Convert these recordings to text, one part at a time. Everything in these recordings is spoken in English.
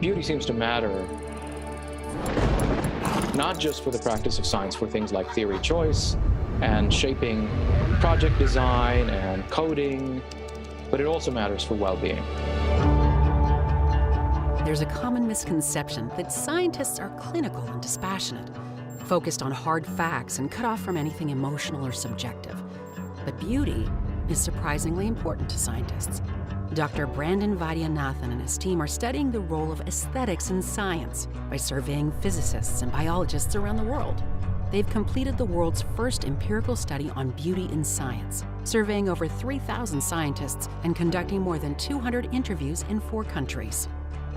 Beauty seems to matter not just for the practice of science, for things like theory choice and shaping project design and coding, but it also matters for well-being. There's a common misconception that scientists are clinical and dispassionate, focused on hard facts and cut off from anything emotional or subjective. But beauty is surprisingly important to scientists. Dr. Brandon Vaidyanathan and his team are studying the role of aesthetics in science by surveying physicists and biologists around the world. They've completed the world's first empirical study on beauty in science, surveying over 3,000 scientists and conducting more than 200 interviews in 4 countries.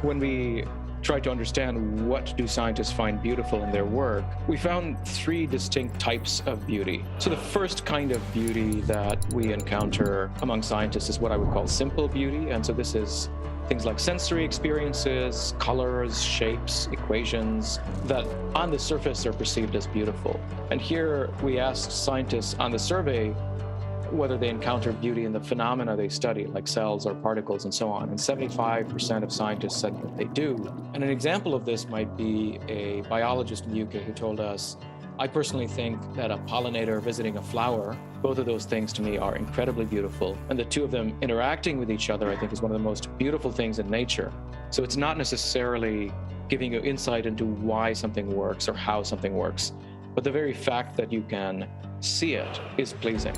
When we tried to understand what do scientists find beautiful in their work, we found 3 distinct types of beauty. So the first kind of beauty that we encounter among scientists is what I would call simple beauty. And so this is things like sensory experiences, colors, shapes, equations that on the surface are perceived as beautiful. And here we asked scientists on the survey whether they encounter beauty in the phenomena they study, like cells or particles and so on. And 75% of scientists said that they do. And an example of this might be a biologist in the UK who told us, I personally think that a pollinator visiting a flower, both of those things to me are incredibly beautiful. And the two of them interacting with each other, I think, is one of the most beautiful things in nature. So it's not necessarily giving you insight into why something works or how something works, but the very fact that you can see it is pleasing.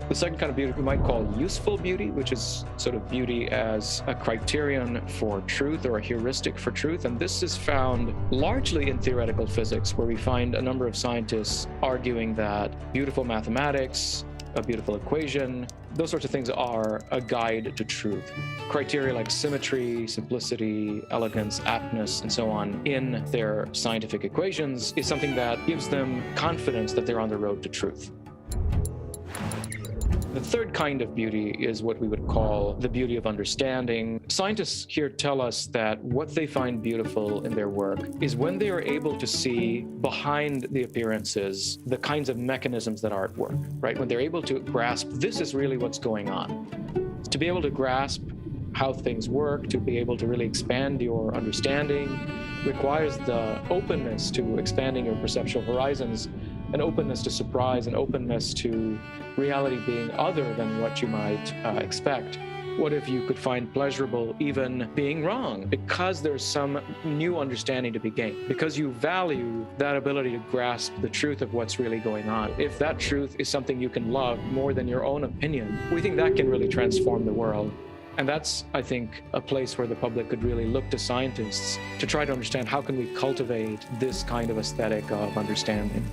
The second kind of beauty we might call useful beauty, which is sort of beauty as a criterion for truth or a heuristic for truth. And this is found largely in theoretical physics, where we find a number of scientists arguing that beautiful mathematics, a beautiful equation, those sorts of things are a guide to truth. Criteria like symmetry, simplicity, elegance, aptness, and so on in their scientific equations is something that gives them confidence that they're on the road to truth. The third kind of beauty is what we would call the beauty of understanding. Scientists here tell us that what they find beautiful in their work is when they are able to see behind the appearances the kinds of mechanisms that are at work, right? When they're able to grasp, this is really what's going on. To be able to grasp how things work, to be able to really expand your understanding, requires the openness to expanding your perceptual horizons, an openness to surprise, an openness to reality being other than what you might expect. What if you could find pleasurable even being wrong, because there's some new understanding to be gained, because you value that ability to grasp the truth of what's really going on. If that truth is something you can love more than your own opinion, we think that can really transform the world. And that's, I think, a place where the public could really look to scientists to try to understand how can we cultivate this kind of aesthetic of understanding.